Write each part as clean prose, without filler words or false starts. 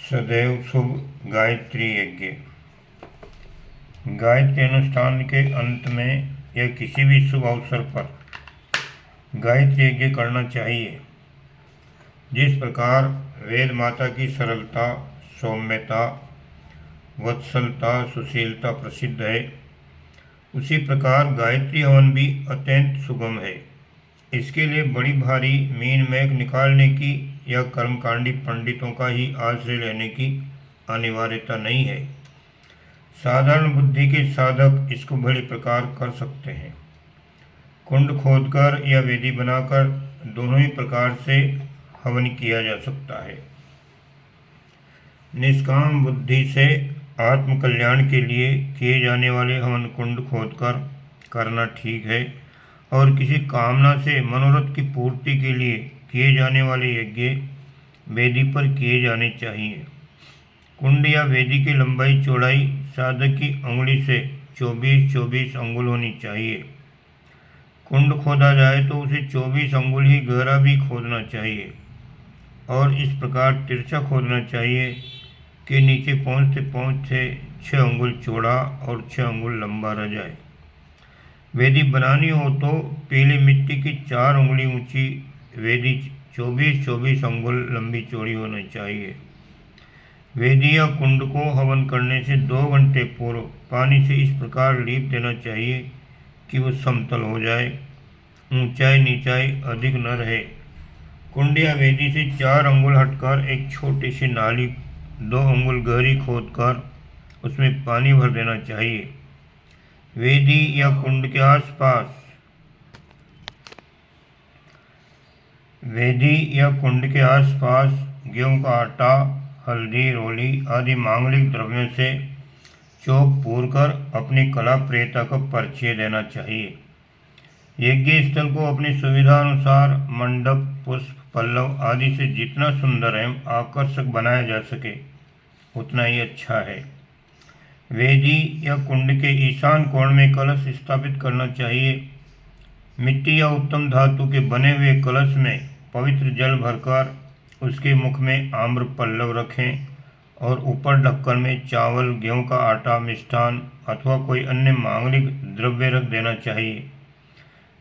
सदैव शुभ गायत्री यज्ञ। गायत्री अनुष्ठान के अंत में या किसी भी शुभ अवसर पर गायत्री यज्ञ करना चाहिए। जिस प्रकार वेद माता की सरलता, सौम्यता, वत्सलता, सुशीलता प्रसिद्ध है, उसी प्रकार गायत्री हवन भी अत्यंत सुगम है। इसके लिए बड़ी भारी मीन मेघ निकालने की या कर्मकांडी पंडितों का ही आश्रय लेने की अनिवार्यता नहीं है। साधारण बुद्धि के साधक इसको बड़े प्रकार कर सकते हैं। कुंड खोदकर या वेदी बनाकर दोनों ही प्रकार से हवन किया जा सकता है। निष्काम बुद्धि से आत्म कल्याण के लिए किए जाने वाले हवन कुंड खोदकर करना ठीक है, और किसी कामना से मनोरथ की पूर्ति के लिए किए जाने वाले यज्ञ वेदी पर किए जाने चाहिए। कुंड या वेदी की लंबाई चौड़ाई साधक की अंगुली से 24-24 अंगुल होनी चाहिए। कुंड खोदा जाए तो उसे 24 अंगुल ही गहरा भी खोदना चाहिए, और इस प्रकार तिरछा खोदना चाहिए कि नीचे पहुँचते पहुँचते 6 अंगुल चौड़ा और 6 अंगुल लंबा रह जाए। वेदी बनानी हो तो पीली मिट्टी की 4 उंगली ऊंची वेदी 24-24 अंगुल लंबी चौड़ी होनी चाहिए। वेदी या कुंड को हवन करने से 2 घंटे पूर्व पानी से इस प्रकार लीप देना चाहिए कि वो समतल हो जाए, ऊंचाई नीचाई अधिक न रहे। कुंड या वेदी से 4 अंगुल हटकर एक छोटी सी नाली 2 अंगुल गहरी खोदकर उसमें पानी भर देना चाहिए। वेदी या कुंड के आसपास गेहूं का आटा, हल्दी, रोली आदि मांगलिक द्रव्यों से चौक पूरकर अपनी कला प्रियता का परिचय देना चाहिए। यज्ञ स्थल को अपनी सुविधा अनुसार मंडप, पुष्प, पल्लव आदि से जितना सुंदर एवं आकर्षक बनाया जा सके उतना ही अच्छा है। वेदी या कुंड के ईशान कोण में कलश स्थापित करना चाहिए। मिट्टी या उत्तम धातु के बने हुए कलश में पवित्र जल भरकर उसके मुख में आम्र पल्लव रखें, और ऊपर ढक्कन में चावल, गेहूं का आटा, मिष्ठान अथवा कोई अन्य मांगलिक द्रव्य रख देना चाहिए।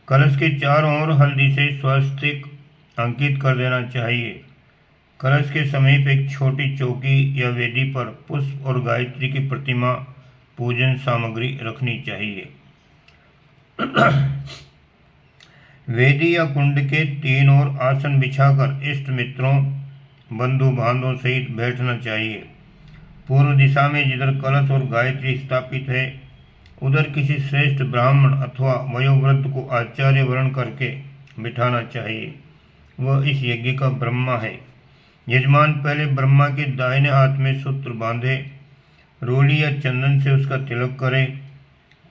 कलश के चारों ओर हल्दी से स्वस्तिक अंकित कर देना चाहिए। कलश के समीप एक छोटी चौकी या वेदी पर पुष्प और गायत्री की प्रतिमा, पूजन सामग्री रखनी चाहिए। वेदी या कुंड के 3 ओर आसन बिछाकर इष्ट मित्रों, बंधु बांधवों सहित बैठना चाहिए। पूर्व दिशा में जिधर कलश और गायत्री स्थापित है उधर किसी श्रेष्ठ ब्राह्मण अथवा वयोवृद्ध को आचार्य वर्ण करके बिठाना चाहिए। वह इस यज्ञ का ब्रह्मा है। यजमान पहले ब्रह्मा के दाहिने हाथ में सूत्र बांधे, रोली या चंदन से उसका तिलक करे,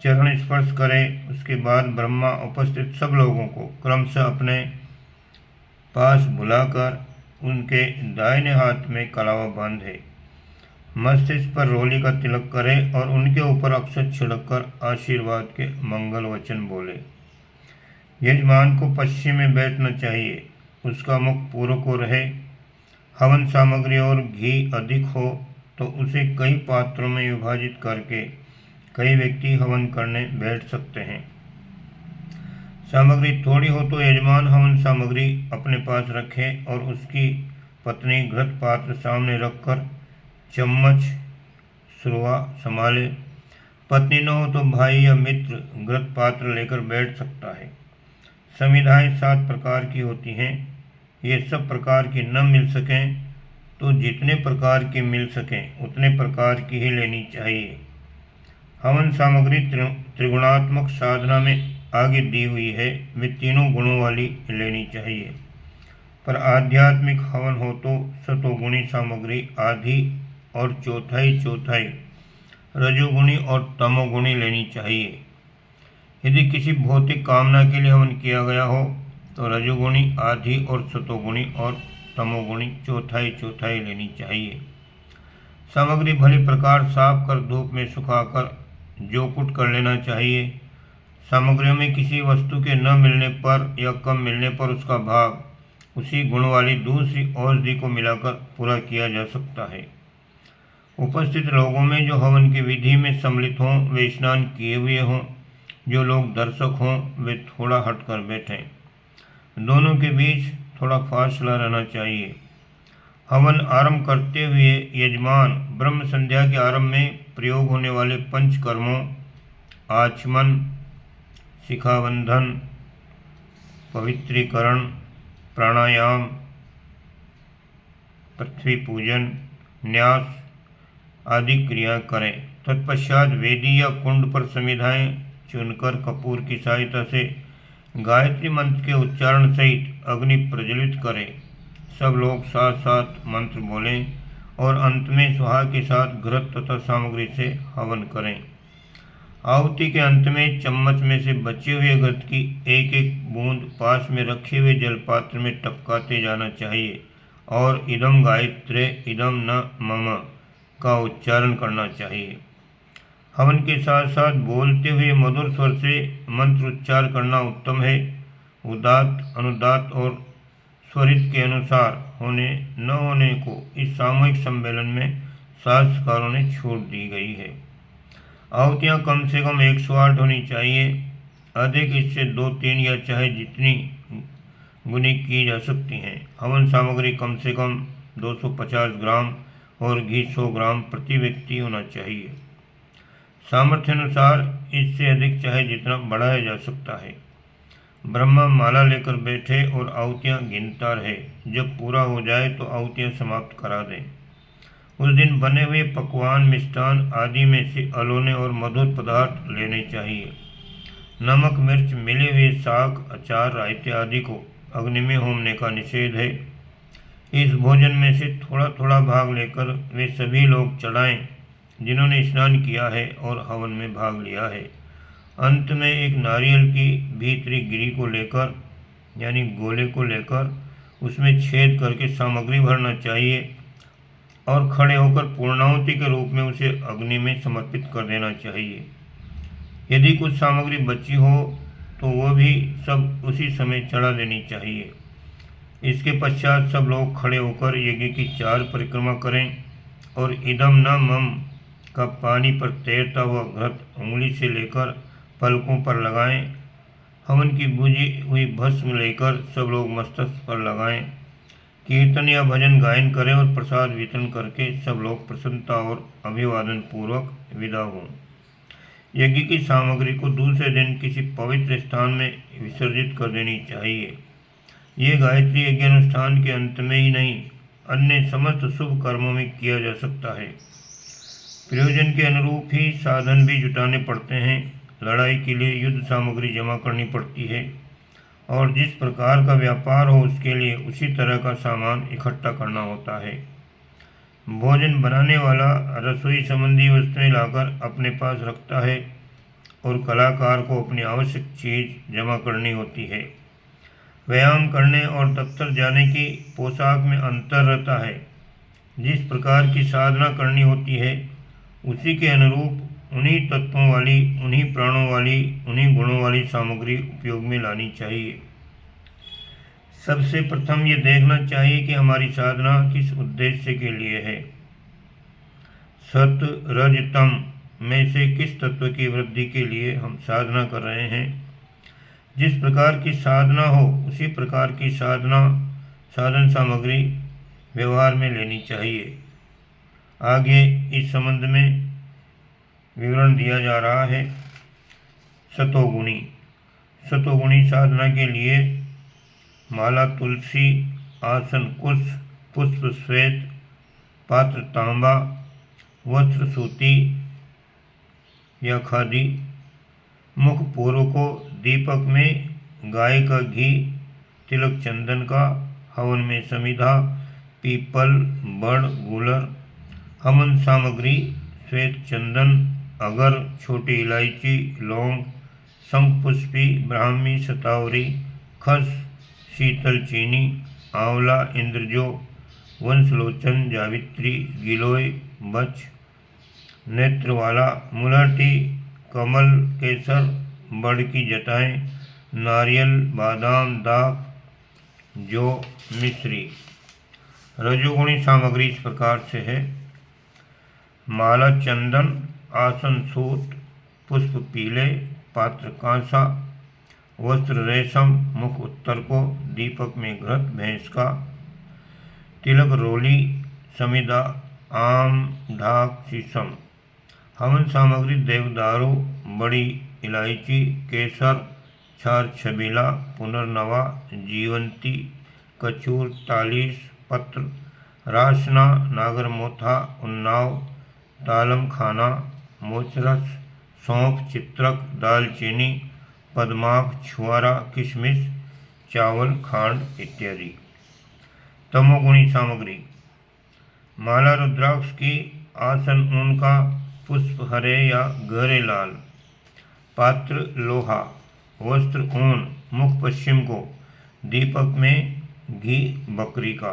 चरण स्पर्श करे। उसके बाद ब्रह्मा उपस्थित सब लोगों को क्रमशः अपने पास बुलाकर उनके दाहिने हाथ में कलावा बांधे, मस्तिष्क पर रोली का तिलक करे और उनके ऊपर अक्षत छिड़ककर आशीर्वाद के मंगल वचन बोले। यजमान को पश्चिम में बैठना चाहिए, उसका मुख पूर्व को रहे। हवन सामग्री और घी अधिक हो तो उसे कई पात्रों में विभाजित करके कई व्यक्ति हवन करने बैठ सकते हैं। सामग्री थोड़ी हो तो यजमान हवन सामग्री अपने पास रखे और उसकी पत्नी घृत पात्र सामने रखकर चम्मच सुरवा संभाले। पत्नी न हो तो भाई या मित्र घृत पात्र लेकर बैठ सकता है। संविधाएं 7 प्रकार की होती हैं। ये सब प्रकार की न मिल सकें तो जितने प्रकार की मिल सकें उतने प्रकार की ही लेनी चाहिए। हवन सामग्री त्रिगुणात्मक साधना में आगे दी हुई है, वे तीनों गुणों वाली लेनी चाहिए। पर आध्यात्मिक हवन हो तो सतोगुणी सामग्री आधी और चौथाई रजोगुणी और तमोगुणी लेनी चाहिए। यदि किसी भौतिक कामना के लिए हवन किया गया हो तो रजोगुणी आधी और सतोगुणी और तमोगुणी चौथाई लेनी चाहिए। सामग्री भली प्रकार साफ कर धूप में सुखाकर जोकुट कर लेना चाहिए। सामग्रियों में किसी वस्तु के न मिलने पर या कम मिलने पर उसका भाग उसी गुण वाली दूसरी औषधि को मिलाकर पूरा किया जा सकता है। उपस्थित लोगों में जो हवन की विधि में सम्मिलित हों वे स्नान किए हुए हों, जो लोग दर्शक हों वे थोड़ा हटकर बैठें। दोनों के बीच थोड़ा फासला रहना चाहिए। हवन आरंभ करते हुए यजमान ब्रह्म संध्या के आरंभ में प्रयोग होने वाले पंचकर्मों आचमन, शिखाबंधन, पवित्रीकरण, प्राणायाम, पृथ्वी पूजन, न्यास आदि क्रिया करें। तत्पश्चात वेदी या कुंड पर समिधाएं चुनकर कपूर की सहायता से गायत्री मंत्र के उच्चारण सहित अग्नि प्रज्वलित करें। सब लोग साथ साथ मंत्र बोलें और अंत में स्वाहा के साथ घृत तथा सामग्री से हवन करें। आहुति के अंत में चम्मच में से बचे हुए घृत की एक एक बूंद पास में रखे हुए जलपात्र में टपकाते जाना चाहिए और इदम गायत्रे इदम न मम का उच्चारण करना चाहिए। हवन के साथ साथ बोलते हुए मधुर स्वर से मंत्र उच्चार करना उत्तम है। उदात्त, अनुदात्त और स्वरित के अनुसार होने न होने को इस सामूहिक सम्मेलन में शास्त्रकारों ने छूट दी गई है। आहुतियाँ कम से कम 108 होनी चाहिए, अधिक इससे 2-3 या चाहे जितनी गुनी की जा सकती हैं। हवन सामग्री कम से कम 250 ग्राम और घी 100 ग्राम प्रति व्यक्ति होना चाहिए। सामर्थ्य अनुसार इससे अधिक चाहे जितना बढ़ाया जा सकता है। ब्रह्मा माला लेकर बैठे और आहुतियाँ गिनता रहे। जब पूरा हो जाए तो आहुतियाँ समाप्त करा दें। उस दिन बने हुए पकवान, मिष्टान आदि में से अलोने और मधुर पदार्थ लेने चाहिए। नमक, मिर्च, मिले हुए साग, अचार, रायते आदि को अग्नि में होमने का निषेध है। इस भोजन में से थोड़ा थोड़ा भाग लेकर वे सभी लोग चढ़ाएं जिन्होंने स्नान किया है और हवन में भाग लिया है। अंत में एक नारियल की भीतरी गिरी को लेकर यानी गोले को लेकर उसमें छेद करके सामग्री भरना चाहिए और खड़े होकर पूर्णाहुति के रूप में उसे अग्नि में समर्पित कर देना चाहिए। यदि कुछ सामग्री बची हो तो वह भी सब उसी समय चढ़ा देनी चाहिए। इसके पश्चात सब लोग खड़े होकर यज्ञ की 4 परिक्रमा करें और इदम न मम का पानी पर तैरता हुआ घृत उंगली से लेकर पलकों पर लगाएं। हवन की बुझी हुई भस्म लेकर सब लोग मस्तक पर लगाएं। कीर्तन या भजन गायन करें और प्रसाद वितरण करके सब लोग प्रसन्नता और अभिवादन पूर्वक विदा हों। यज्ञ की सामग्री को दूसरे दिन किसी पवित्र स्थान में विसर्जित कर देनी चाहिए। ये गायत्री यज्ञ अनुष्ठान के अंत में ही नहीं, अन्य समस्त शुभ कर्मों में किया जा सकता है। प्रयोजन के अनुरूप ही साधन भी जुटाने पड़ते हैं। लड़ाई के लिए युद्ध सामग्री जमा करनी पड़ती है और जिस प्रकार का व्यापार हो उसके लिए उसी तरह का सामान इकट्ठा करना होता है। भोजन बनाने वाला रसोई संबंधी वस्तुएं लाकर अपने पास रखता है और कलाकार को अपनी आवश्यक चीज़ जमा करनी होती है। व्यायाम करने और दफ्तर जाने की पोशाक में अंतर रहता है। जिस प्रकार की साधना करनी होती है उसी के अनुरूप उन्हीं तत्वों वाली, उन्हीं प्राणों वाली, उन्हीं गुणों वाली सामग्री उपयोग में लानी चाहिए। सबसे प्रथम ये देखना चाहिए कि हमारी साधना किस उद्देश्य के लिए है। सत, रज, तम में से किस तत्व की वृद्धि के लिए हम साधना कर रहे हैं। जिस प्रकार की साधना हो उसी प्रकार की साधन सामग्री व्यवहार में लेनी चाहिए। आगे इस संबंध में विवरण दिया जा रहा है। सतोगुणी साधना के लिए माला तुलसी, आसन कुश, पुष्प श्वेत, पात्र तांबा, वस्त्र सूती या खादी, मुख पूर्व को दीपक में गाय का घी, तिलक चंदन का, हवन में समिधा, पीपल, बड़, गूलर। हवन सामग्री श्वेत चंदन, अगर, छोटी इलायची, लौंग, शंखपुष्पी, ब्राह्मी, शतावरी, खस, शीतल चीनी, आंवला, इंद्रजो, वंशलोचन, जावित्री, गिलोय, बच, नेत्रवाला, मुलहटी, कमल, केसर, बड़ की जटाएं, नारियल, बादाम, दाख, जौ, मिश्री। रजोगुणी सामग्री इस प्रकार से है। माला चंदन, आसन सूत, पुष्प पीले, पात्र कांसा, वस्त्र रेशम, मुख उत्तर को, दीपक में घृत भैंस का, तिलक रोली, समिधा आम, ढाक शीशम। हवन सामग्री देवदारू, बड़ी इलायची, केसर, छार छबीला, पुनर्नवा, जीवंती, कचूर, तालीस, पत्र, रासना, नागरमोथा, उन्नाव, तालम खाना, मोचरस, सौंफ, चित्रक, दालचीनी, पद्माक, छुआरा, किशमिश, चावल, खांड इत्यादि। तमोगुणी सामग्री: माला रुद्राक्ष की, आसन ऊन का, पुष्प हरे या गहरे लाल, पात्र लोहा, वस्त्र ऊन, मुख पश्चिम को, दीपक में घी बकरी का,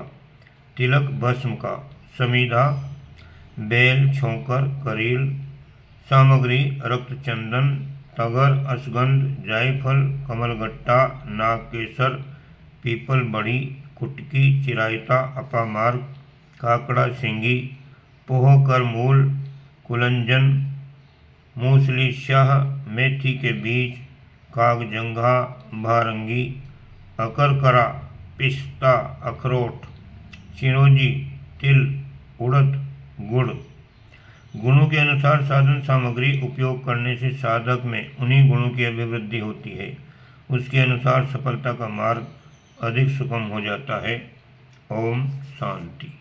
तिलक भस्म का, समीधा बेल, छोंकर, करील। सामग्री: रक्तचंदन, तगर, अश्वगंध, जायफल, कमलगट्टा, नागकेसर, पीपल बड़ी, कुटकी, चिरायता, अपामार्ग, काकड़ा सिंगी, पोह कर मूल, कुलंजन, मूसली शाह, मेथी के बीज, कागजंघा, भारंगी, अकरकरा, पिस्ता, अखरोट, चिरौंजी, तिल, उड़द, गुड़। गुणों के अनुसार साधन सामग्री उपयोग करने से साधक में उन्हीं गुणों की अभिवृद्धि होती है। उसके अनुसार सफलता का मार्ग अधिक सुगम हो जाता है। ओम शांति।